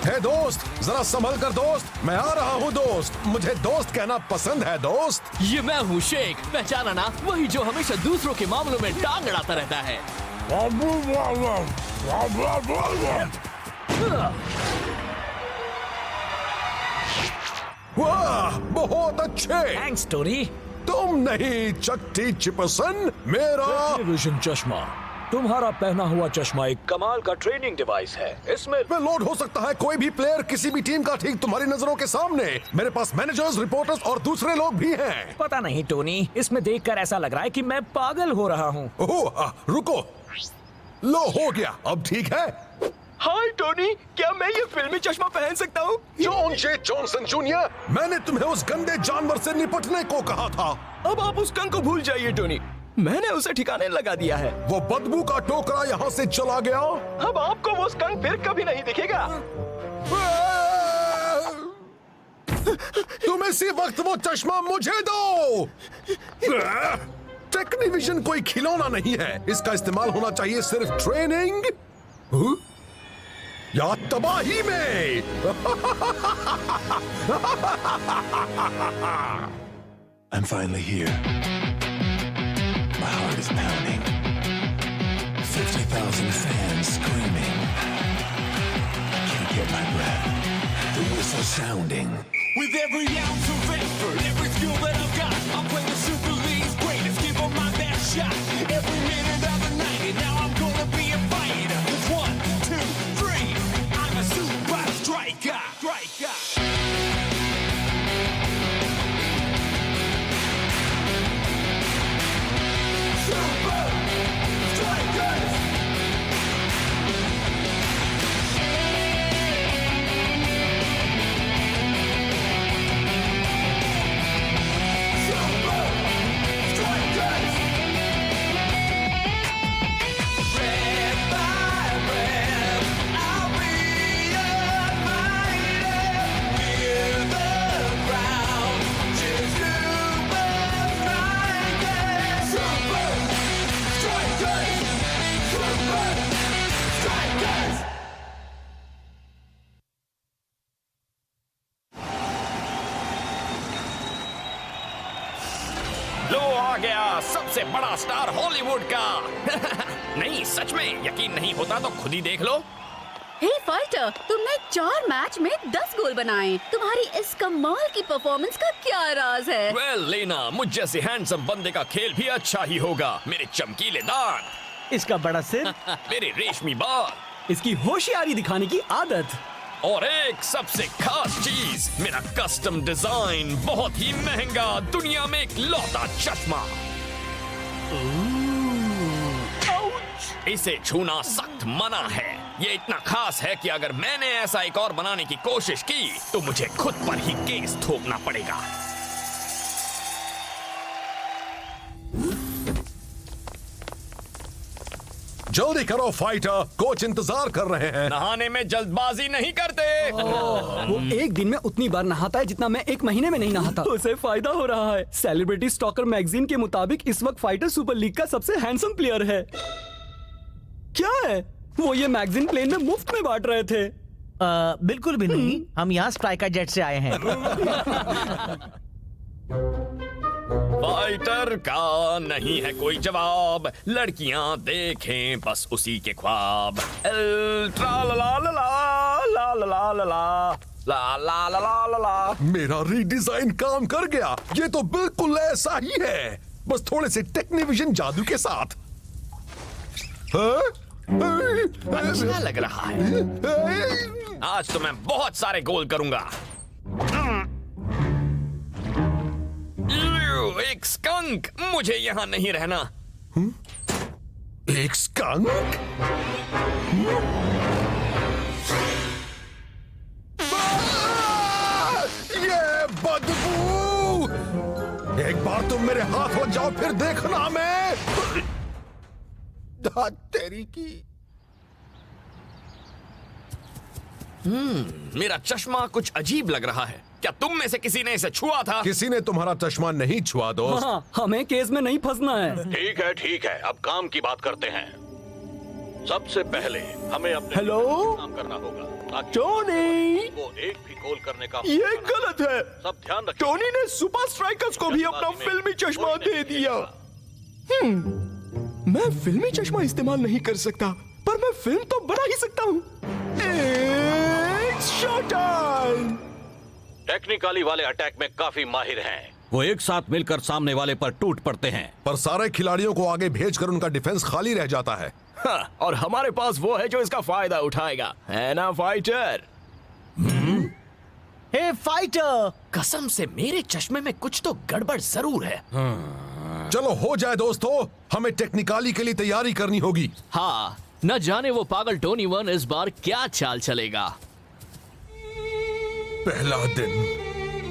हे दोस्त, जरा संभल कर दोस्त, मैं आ रहा हूँ दोस्त, मुझे दोस्त कहना पसंद है दोस्त। ये मैं हूँ शेख, पहचाना ना? वही जो हमेशा दूसरों के मामलों में टांग अड़ाता रहता है। वाह, बहुत अच्छे। Thanks Tony. तुम नहीं चट्टी चिपसन, मेरा विजन चश्मा। तुम्हारा पहना हुआ चश्मा एक कमाल का ट्रेनिंग डिवाइस है। इसमें लोड हो सकता है कोई भी प्लेयर किसी भी टीम का ठीक तुम्हारी नजरों के सामने। मेरे पास मैनेजर्स, रिपोर्टर्स और दूसरे लोग भी हैं। पता नहीं टोनी, इसमें देखकर ऐसा लग रहा है कि मैं पागल हो रहा हूँ। ओह, रुको, लो हो गया, अब ठीक है। हाय टोनी, क्या मैं ये फिल्मी चश्मा पहन सकता हूँ? जॉन जे जॉनसन जूनियर, मैंने तुम्हें उस गंदे जानवर से निपटने को कहा था। अब आप उस कंग को भूल जाइए टोनी, मैंने उसे ठिकाने लगा दिया है। वो बदबू का टोकरा यहाँ से चला गया। अब आपको वो स्कंक फिर कभी नहीं दिखेगा। तुम इसी वक्त वो चश्मा मुझे दो। टेक्नीविजन कोई खिलौना नहीं है, इसका इस्तेमाल होना चाहिए सिर्फ ट्रेनिंग या तबाही में। I'm finally here. My heart is pounding. 50,000 fans screaming. I can't get my breath. The whistle sounding. With every ounce of effort, every skill that I've got, I'm playing the Super League's greatest, give 'em my best shot. Every minute of the night, and now I'm gonna be a fighter. It's 1, 2, 3. I'm a super striker. लो आ गया सबसे बड़ा star Hollywood का। नहीं, सच में यकीन नहीं होता तो खुद ही देख लो। हे फाइटर, तुमने 4 मैच में 10 गोल बनाए। तुम्हारी इस कमाल की परफॉर्मेंस का क्या राज है? वेल लेना, मुझ जैसे हैंडसम बंदे का खेल भी अच्छा ही होगा। मेरे चमकीले दांत, इसका बड़ा सिर, मेरे रेशमी बाल, इसकी होशियारी दिखाने की आदत, और एक सबसे खास चीज, मेरा कस्टम डिजाइन, बहुत ही महंगा, दुनिया में एक लौता चश्मा। इसे छूना सख्त मना है। ये इतना खास है कि अगर मैंने ऐसा एक और बनाने की कोशिश की तो मुझे खुद पर ही केस ठोकना पड़ेगा। जल्दी करो फाइटर, कोच इंतजार कर रहे हैं। नहाने में जल्दबाजी नहीं करते। वो एक दिन में उतनी बार नहाता है जितना मैं एक महीने में नहीं नहाता। उसे फायदा हो रहा है। सेलिब्रिटी स्टॉकर मैगजीन के मुताबिक इस वक्त फाइटर सुपर लीग का सबसे हैंडसम प्लेयर है। क्या है वो? ये मैगजीन प्लेन में मुफ्त में बांट रहे थे। बिल्कुल भी नहीं, हम यहाँ स्ट्राइकर जेट से आए हैं। फाइटर का नहीं है कोई जवाब, लड़कियां देखें बस उसी के ख्वाब। ट्रा ला ला ला ला ला ला ला ला ला ला ला ला ला। मेरा रीडिजाइन काम कर गया। ये तो बिल्कुल ऐसा ही है, बस थोड़े से टेक्नीविजन जादू के साथ। अच्छा लग रहा है। आज तो मैं बहुत सारे गोल करूंगा। एक स्कंक, मुझे यहाँ नहीं रहना। एक स्कंक? ये बदबू! एक बार तुम मेरे हाथ लग जाओ, फिर देखना मैं तेरी की। मेरा चश्मा कुछ अजीब लग रहा है। क्या तुम में से किसी ने इसे छुआ था? किसी ने तुम्हारा चश्मा नहीं छुआ दोस्त। हाँ, हमें केस में नहीं फंसना है। ठीक है, अब काम की बात करते हैं। सबसे पहले हमें अपने हेलो? काम करना होगा ताकि टोनी, वो एक भी गोल करने का ये गलत है। सब ध्यान रखें। टोनी ने सुपर स्ट्राइकर्स को भी अपना फिल्मी चश्मा दे दिया। मैं फिल्मी चश्मा इस्तेमाल नहीं कर सकता, पर मैं फिल्म तो बना ही सकता हूँ। It's showtime! टेक्निकली वाले अटैक में काफी माहिर हैं। वो एक साथ मिलकर सामने वाले पर टूट पड़ते हैं। पर सारे खिलाड़ियों को आगे भेजकर उनका डिफेंस खाली रह जाता है। हाँ, और हमारे पास वो है जो इसका फायदा उठाएगा, है ना फाइटर? हे फाइटर, कसम से मेरे चश्मे में कुछ तो गड़बड़ जरूर है। चलो हो जाए दोस्तों, हमें टेक्निकली के लिए तैयारी करनी होगी। हाँ, न जाने वो पागल टोनी वन इस बार क्या चाल चलेगा। पहला दिन,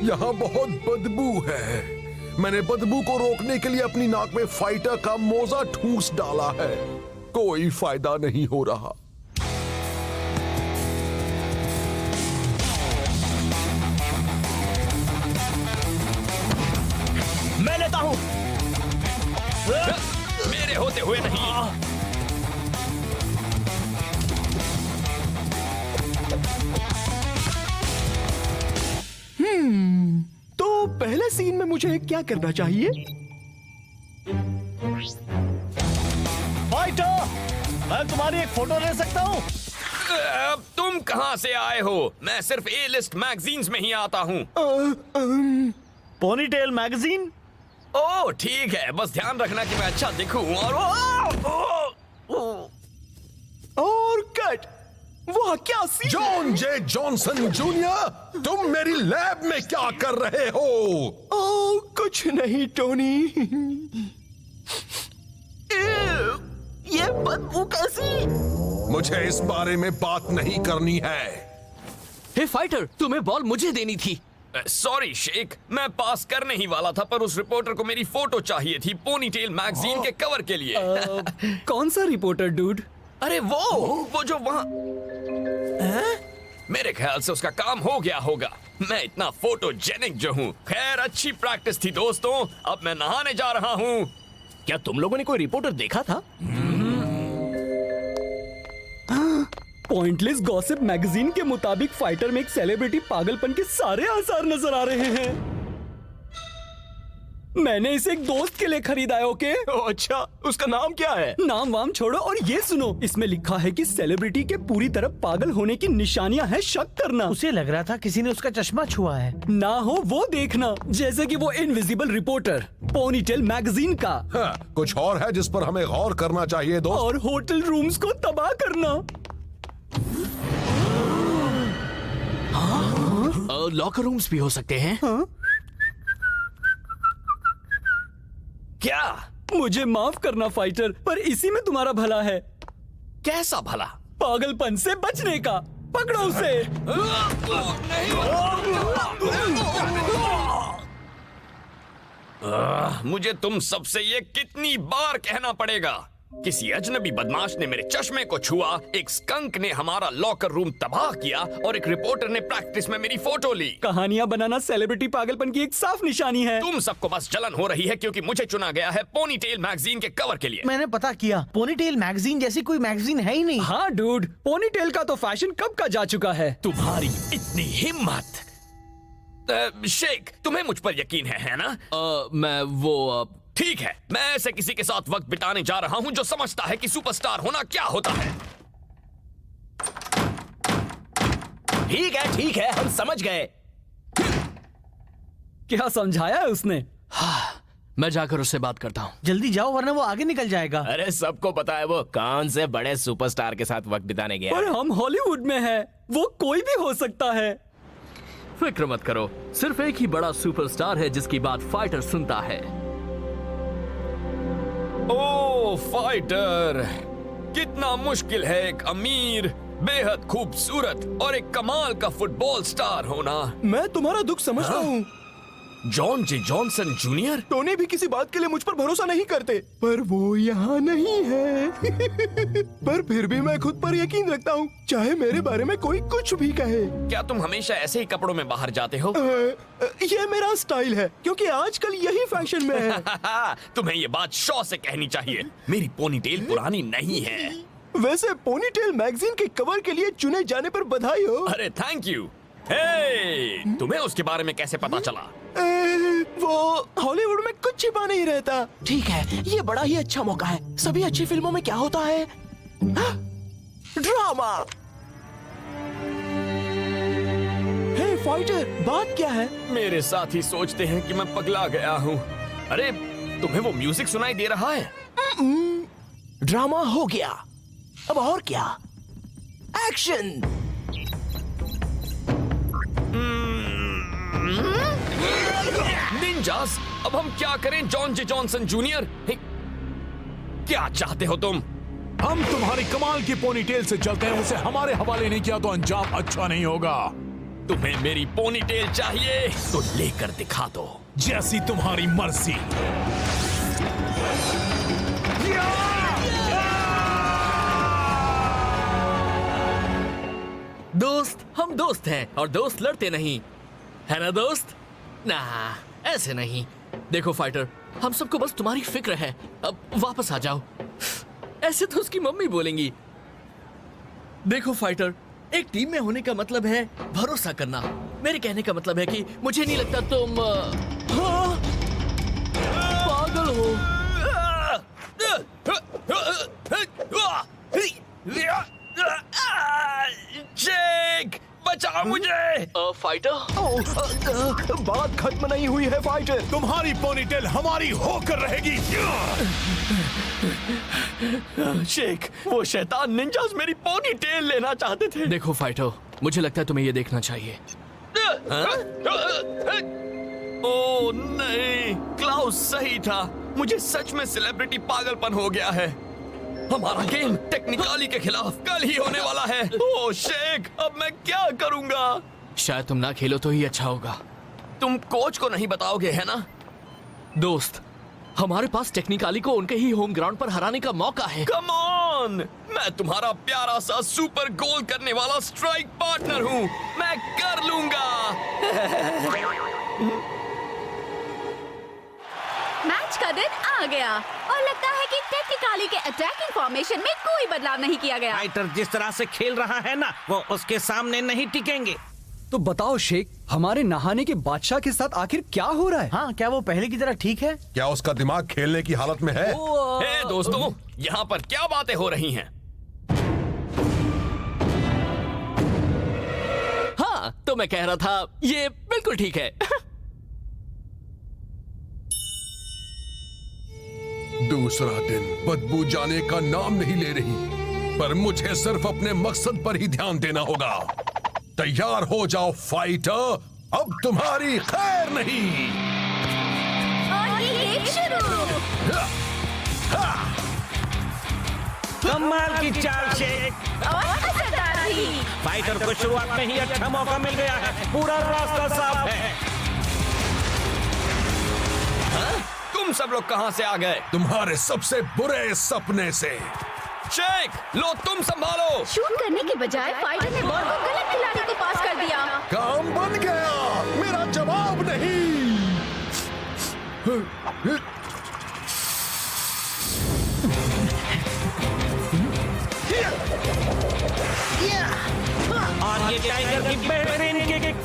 यहाँ बहुत बदबू है। मैंने बदबू को रोकने के लिए अपनी नाक में फाइटर का मोजा ठूंस डाला है, कोई फायदा नहीं हो रहा। मैं लेता हूँ। मेरे होते हुए नहीं। तो पहले सीन में मुझे क्या करना चाहिए? फाइटर, मैं तुम्हारी एक फोटो ले सकता हूँ? तुम कहाँ से आए हो? मैं सिर्फ ए लिस्ट मैगजीन्स में ही आता हूँ। Ponytail magazine? ओह ठीक है, बस ध्यान रखना कि मैं अच्छा दिखूं। और कट। वाह क्या सीन! जॉन जे जॉनसन जूनियर, तुम मेरी लैब में क्या कर रहे हो? ओह कुछ नहीं टोनी। ये बदबू कैसी? मुझे इस बारे में बात नहीं करनी है। हे फाइटर, तुम्हें बॉल मुझे देनी थी। सॉरी शेख, मैं पास करने ही वाला था, पर उस रिपोर्टर को मेरी फोटो चाहिए थी पोनीटेल मैगजीन के कवर के लिए। कौन सा रिपोर्टर डूड? अरे वो जो वहाँ। मेरे ख्याल से उसका काम हो गया होगा। मैं इतना फोटोजेनिक जो हूँ। खैर अच्छी प्रैक्टिस थी दोस्तों, अब मैं नहाने जा रहा हूँ। क्या तुम लोगों ने कोई रिपोर्टर देखा था? पॉइंटलेस गॉसिप मैगजीन के मुताबिक फाइटर में एक सेलिब्रिटी पागलपन के सारे आसार नजर आ रहे हैं। मैंने इसे एक दोस्त के लिए खरीदा है। ओके? अच्छा, उसका नाम क्या है? नाम वाम छोड़ो और ये सुनो, इसमें लिखा है कि सेलिब्रिटी के पूरी तरह पागल होने की निशानियां हैं, शक करना। उसे लग रहा था किसी ने उसका चश्मा छुआ है। ना हो वो देखना, जैसे कि वो इनविजिबल रिपोर्टर पोनीटेल मैगजीन का। हाँ, कुछ और है जिस पर हमें गौर करना चाहिए दोस्त। और होटल रूम्स को तबाह करना। लॉकर रूम्स भी हो सकते हैं। क्या? मुझे माफ करना फाइटर, पर इसी में तुम्हारा भला है। कैसा भला? पागलपन से बचने का। पकड़ो उसे। मुझे तुम सबसे ये कितनी बार कहना पड़ेगा? किसी अजनबी बदमाश ने मेरे चश्मे को छुआ, एक स्कंक ने हमारा लॉकर रूम तबाह किया और एक रिपोर्टर ने प्रैक्टिस में मेरी फोटो ली। कहानियां बनाना सेलिब्रिटी पागलपन की एक साफ निशानी है। तुम सबको बस जलन हो रही है क्योंकि मुझे चुना गया है पोनीटेल मैगजीन के कवर के लिए। मैंने पता किया, पोनीटेल मैगजीन जैसी कोई मैगजीन है ही नहीं। हाँ डूड, पोनीटेल का तो फैशन कब का जा चुका है। तुम्हारी इतनी हिम्मत। शेख, तुम्हें मुझ पर यकीन है ना? मैं वो ठीक है, मैं ऐसे किसी के साथ वक्त बिताने जा रहा हूं जो समझता है कि सुपरस्टार होना क्या होता है। ठीक है, हम समझ गए। क्या समझाया है उसने? मैं जाकर उससे बात करता हूँ। जल्दी जाओ वरना वो आगे निकल जाएगा। अरे सबको पता है वो कौन से बड़े सुपरस्टार के साथ वक्त बिताने गया। पर हम हॉलीवुड में हैं, वो कोई भी हो सकता है। फिक्र मत करो, सिर्फ एक ही बड़ा सुपरस्टार है जिसकी बात फाइटर सुनता है। ओह फाइटर, कितना मुश्किल है एक अमीर, बेहद खूबसूरत और एक कमाल का फुटबॉल स्टार होना। मैं तुम्हारा दुख समझता हूँ। जॉन जे जॉनसन जूनियर? टोनी भी किसी बात के लिए मुझ पर भरोसा नहीं करते, पर वो यहाँ नहीं है। पर फिर भी मैं खुद पर यकीन रखता हूँ, चाहे मेरे बारे में कोई कुछ भी कहे। क्या तुम हमेशा ऐसे ही कपड़ों में बाहर जाते हो? ये मेरा स्टाइल है, क्योंकि आजकल यही फैशन में है। तुम्हें ये बात शौ से कहनी चाहिए, मेरी पोनीटेल पुरानी नहीं है। वैसे पोनीटेल मैगजीन के कवर के लिए चुने जाने पर बधाई हो। अरे थैंक यू। हे, तुम्हें उसके बारे में कैसे पता चला? वो हॉलीवुड में कुछ छिपा नहीं रहता। ठीक है, ये बड़ा ही अच्छा मौका है। सभी अच्छी फिल्मों में क्या होता है? ड्रामा। हे फाइटर, बात क्या है? मेरे साथी सोचते हैं कि मैं पगला गया हूँ। अरे तुम्हें वो म्यूजिक सुनाई दे रहा है? ड्रामा हो गया, अब और क्या? एक्शन। निंजास, अब हम क्या करें जॉन जे जॉनसन जूनियर? क्या चाहते हो तुम? हम तुम्हारी कमाल की पोनीटेल से चलते हैं, उसे हमारे हवाले नहीं किया तो अंजाम अच्छा नहीं होगा। तुम्हें मेरी पोनीटेल चाहिए तो लेकर दिखा दो। जैसी तुम्हारी मर्जी। दोस्त, हम दोस्त हैं और दोस्त लड़ते नहीं, है ना दोस्त? ना, ऐसे नहीं। देखो फाइटर, हम सबको बस तुम्हारी फिक्र है, अब वापस आ जाओ। ऐसे तो उसकी मम्मी बोलेंगी। देखो फाइटर, एक टीम में होने का मतलब है भरोसा करना। मेरे कहने का मतलब है कि मुझे नहीं लगता तुम पागल हो। जेक, बचाओ मुझे। फाइटर, बात खत्म नहीं हुई है फाइटर। तुम्हारी पोनीटेल हमारी होकर रहेगी। शेख, वो शैतान निंजास मेरी पोनीटेल लेना चाहते थे। देखो फाइटर, मुझे लगता है तुम्हें ये देखना चाहिए। ओ नहीं, क्लाउस सही था। मुझे सच में सेलिब्रिटी पागलपन हो गया है। हमारा गेम टेक्निकली के खिलाफ कल ही होने वाला है। ओ शेख, अब मैं क्या करूंगा? शायद तुम ना खेलो तो ही अच्छा होगा। तुम कोच को नहीं बताओगे, है ना? दोस्त, हमारे पास टेक्निकली को उनके ही होम ग्राउंड पर हराने का मौका है। कम ऑन, मैं तुम्हारा प्यारा सा सुपर गोल करने वाला स्ट्राइक पार्टनर हूँ। मैं कर लूंगा। मैच का दिन आ गया और लगता है कि टेक्निकली के अटैकिंग फॉर्मेशन में कोई बदलाव नहीं किया गया। फाइटर जिस तरह से खेल रहा है ना, वो उसके सामने नहीं टिकेंगे। तो बताओ शेख, हमारे नहाने के बादशाह के साथ आखिर क्या हो रहा है? हाँ, क्या वो पहले की तरह ठीक है? क्या उसका दिमाग खेलने की हालत में है? हे दोस्तों, यहाँ पर क्या बातें हो रही हैं? हाँ, तो मैं कह रहा था ये बिल्कुल ठीक है। दूसरा दिन बदबू जाने का नाम नहीं ले रही, पर मुझे सिर्फ अपने मकसद पर ही ध्यान देना होगा। तैयार हो जाओ फाइटर, अब तुम्हारी खैर नहीं। और ये गेम शुरू। कमाल की चाल शेख। और असरदार भी। फाइटर को शुरुआत में ही अच्छा मौका मिल गया है, पूरा रास्ता साफ है। तुम सब लोग कहाँ से आ गए? तुम्हारे सबसे बुरे सपने से। शेख, लो तुम संभालो। शूट करने के बजाय फाइटर ने बॉल को गलत खिलाड़ी को पास कर दिया। काम बन गया, मेरा जवाब नहीं। और ये टाइगर की बेहतरीन किक।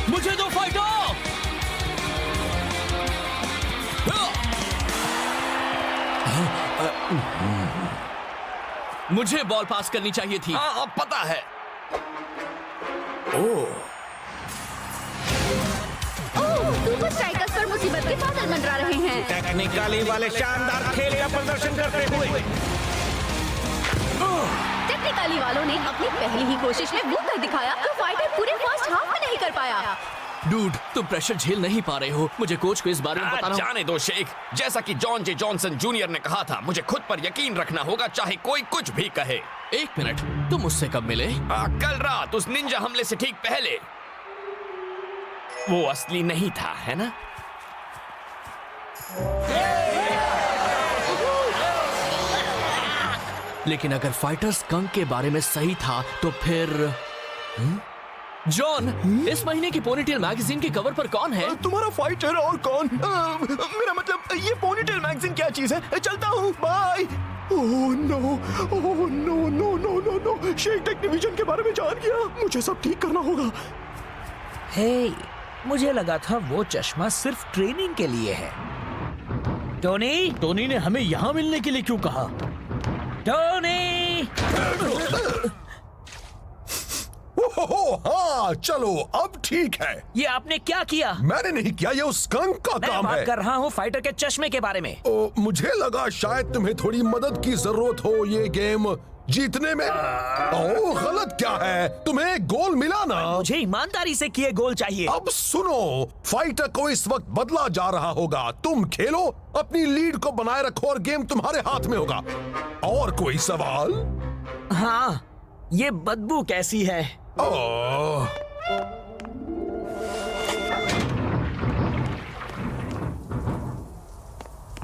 मुझे दो फाइटर। मुझे बॉल पास करनी चाहिए थी। हाँ, पता है। सुपर स्ट्राइकर्स पर मुसीबत के बादल मंडरा रहे हैं। टेक्निकली वाले शानदार खेल का प्रदर्शन करते हुए टेक्निकली वालों ने अपनी पहली ही कोशिश में वो कर दिखाया जो फाइटर पूरे फर्स्ट हाफ में नहीं कर पाया। डूड, तुम प्रेशर झेल नहीं पा रहे हो। मुझे कोच को इस बारे में बताना जाने दो शेख। जैसा कि जॉन जे जॉनसन जूनियर ने कहा था, मुझे खुद पर यकीन रखना होगा, चाहे कोई कुछ भी कहे। एक मिनट, तुम मुझसे कब मिले? कल रात उस निंजा हमले से ठीक पहले। वो असली नहीं था, है ना? लेकिन अगर फाइटर स्कंक के बारे में सही था तो फिर जॉन, इस महीने की पोनीटेल मैगजीन के कवर पर कौन है? तुम्हारा फाइटर और कौन? मेरा मतलब ये पोनीटेल मैगजीन क्या चीज है? चलता हूँ, bye. Oh no, oh no no no no no, Sheikh Technivision के बारे में जान गया। मुझे सब ठीक करना होगा। हे, मुझे लगा था वो चश्मा सिर्फ ट्रेनिंग के लिए है। टोनी ने हमें यहाँ मिलने के लिए क्यों कहा? टोनी! ओहो, हाँ, चलो अब ठीक है। ये आपने क्या किया? मैंने नहीं किया, ये उस स्कंक का मैं काम बात है। कर रहा हूँ फाइटर के चश्मे के बारे में। मुझे लगा शायद तुम्हें थोड़ी मदद की जरूरत हो ये गेम जीतने में। ओह, गलत क्या है? तुम्हें गोल मिला ना? मुझे ईमानदारी से किए गोल चाहिए। अब सुनो, फाइटर को इस वक्त बदला जा रहा होगा। तुम खेलो, अपनी लीड को बनाए रखो और गेम तुम्हारे हाथ में होगा। और कोई सवाल? हाँ, ये बदबू कैसी है? ओह,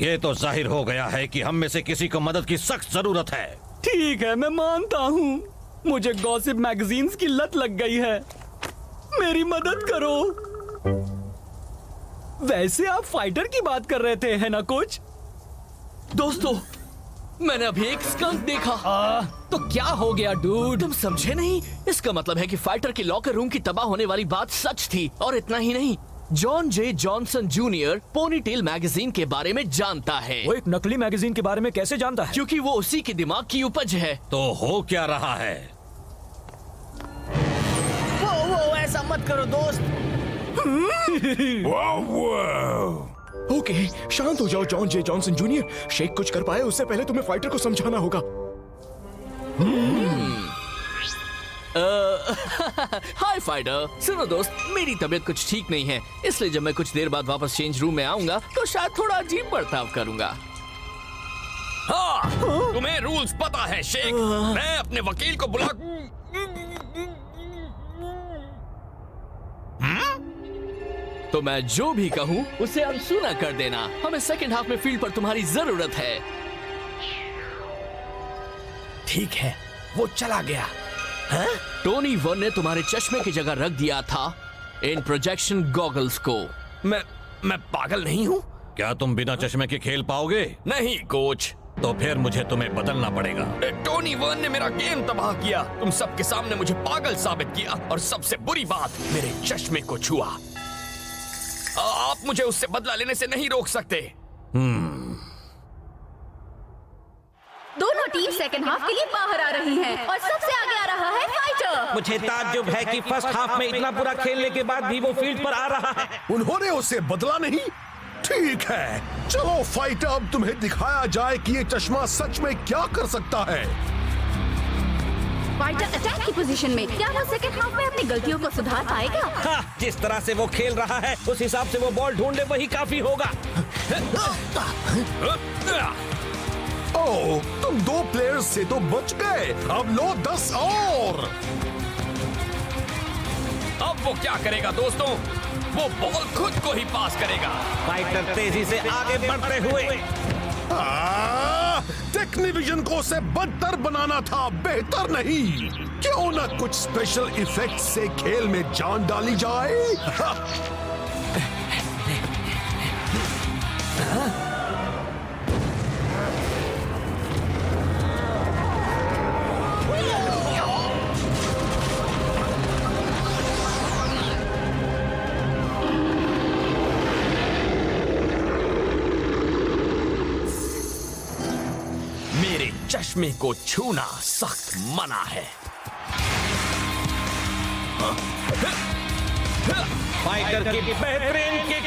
ये तो जाहिर हो गया है कि हम में से किसी को मदद की सख्त जरूरत है। ठीक है, मैं मानता हूँ। मुझे गॉसिप मैगजीन्स की लत लग गई है। मेरी मदद करो। वैसे आप फाइटर की बात कर रहे थे, है ना कोच? दोस्तों, मैंने अभी एक स्कंक देखा। तो क्या हो गया डूड? तुम समझे नहीं? इसका मतलब है कि फाइटर की लॉकर रूम की तबाह होने वाली बात सच थी। और इतना ही नहीं, जॉन जे जॉनसन जूनियर पोनीटेल मैगजीन के बारे में जानता है। वो एक नकली मैगजीन के बारे में कैसे जानता है? क्योंकि वो उसी के दिमाग की उपज है। तो हो क्या रहा है? वो ऐसा मत करो दोस्त। ओके, शांत हो जाओ जॉन जे जॉनसन जूनियर। शेख कुछ कर पाए उससे पहले तुम्हें फाइटर को समझाना होगा। हाय फाइटर, सुनो दोस्त, मेरी तबीयत कुछ ठीक नहीं है, इसलिए जब मैं कुछ देर बाद वापस चेंज रूम में आऊंगा तो शायद थोड़ा अजीब बर्ताव करूंगा। हाँ, तुम्हें रूल्स पता है शेख। मैं अपने वकील को बुला। तो मैं जो भी कहूँ उसे अनसुना कर देना। हमें सेकंड हाफ में फील्ड पर तुम्हारी जरूरत है। ठीक है, वो चला गया। हाँ? टोनी वन ने तुम्हारे चश्मे की जगह रख दिया था इन प्रोजेक्शन गॉगल्स को। मैं पागल नहीं हूँ। क्या तुम बिना चश्मे के खेल पाओगे? नहीं कोच। तो फिर मुझे तुम्हें बदलना पड़ेगा। टोनी वन ने मेरा गेम तबाह किया। तुम सबके सामने मुझे पागल साबित किया और सबसे बुरी बात, मेरे चश्मे को छुआ। आप मुझे उससे बदला लेने से नहीं रोक सकते। दोनों टीम सेकंड हाफ के लिए बाहर आ रही हैं और सबसे आगे आ रहा है फाइटर। मुझे ताज्जुब है कि फर्स्ट हाफ में इतना बुरा खेलने के बाद भी वो फील्ड पर आ रहा है। उन्होंने उसे बदला नहीं? ठीक है, चलो फाइटर, अब तुम्हें दिखाया जाए कि ये चश्मा सच में क्या कर सकता है। फाइटर अटैक की पोजीशन में, क्या वो सेकंड हाफ में अपनी गलतियों को सुधार पाएगा? हाँ, जिस तरह से वो खेल रहा है उस हिसाब से वो बॉल ढूंढे वही काफी होगा। ओह, तुम 2 प्लेयर्स से तो बच गए। अब लो 10 और। अब वो क्या करेगा दोस्तों? वो बॉल खुद को ही पास करेगा। फाइटर तेजी से आगे बढ़ते हुए। टेक्नीविजन को उसे बदतर बनाना था, बेहतर नहीं। क्यों ना कुछ स्पेशल इफेक्ट से खेल में जान डाली जाए। चश्मे को छूना सख्त मना है। फाइटर की बेहतरीन किक।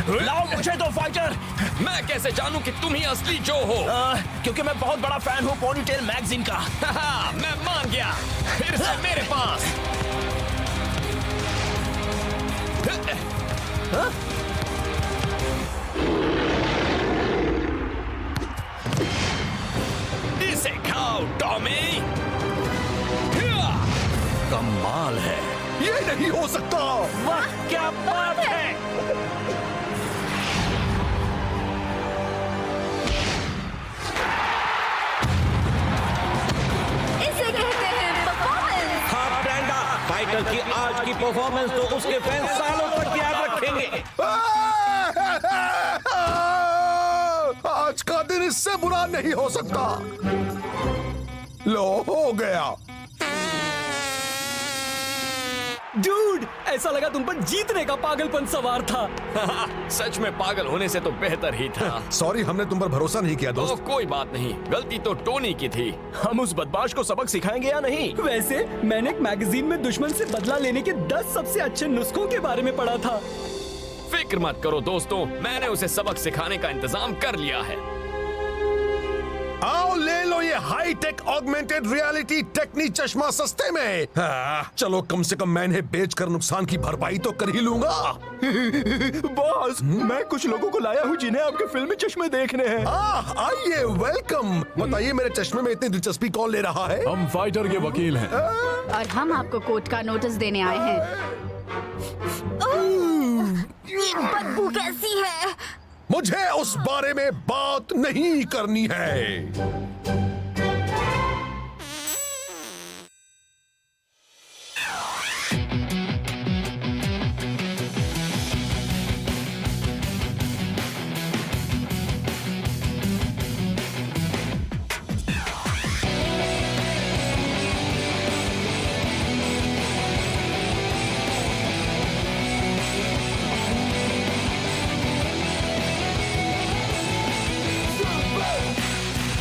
लाओ मुझे तो फाइटर। मैं कैसे जानूं कि तुम ही असली जो हो? क्योंकि मैं बहुत बड़ा फैन हूँ पोनीटेल मैगजीन का। मैं मान गया, फिर से मेरे पास। इसे खाओ टॉमी। कमाल है, ये नहीं हो सकता। वाह क्या बात है। इसे कहते हैं परफॉर्मेंस। हाँ ब्रेंडा, फाइटर की आज की परफॉर्मेंस तो उसके फैंस सालों तक याद रखेंगे। आज का दिन इससे बुरा नहीं हो सकता। लो, हो गया। डूड, ऐसा लगा तुम पर जीतने का पागलपन सवार था। सच में पागल होने से तो बेहतर ही था। सॉरी, हमने तुम पर भरोसा नहीं किया दोस्त। कोई बात नहीं, गलती तो टोनी की थी। हम उस बदमाश को सबक सिखाएंगे या नहीं? वैसे मैंने एक मैगजीन में दुश्मन से बदला लेने के 10 सबसे अच्छे नुस्खों के बारे में पढ़ा था। फिक्र मत करो दोस्तों, मैंने उसे सबक सिखाने का इंतजाम कर लिया है। आओ ले लो ये हाई टेक ऑगमेंटेड रियलिटी टेक्नी चश्मा सस्ते में। चलो, कम से कम मैंने बेचकर नुकसान की भरपाई तो कर ही लूंगा। बॉस, मैं कुछ लोगों को लाया हूँ जिन्हें आपके फिल्मी चश्मे देखने हैं। आइए, वेलकम। बताइए, मेरे चश्मे में इतनी दिलचस्पी कौन ले रहा है? हम फाइटर के वकील हैं। और हम आपको कोर्ट का नोटिस देने आए हैं। ये बदबू कैसी है? मुझे उस बारे में बात नहीं करनी है।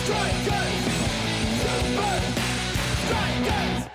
Strikers! Super Strikers!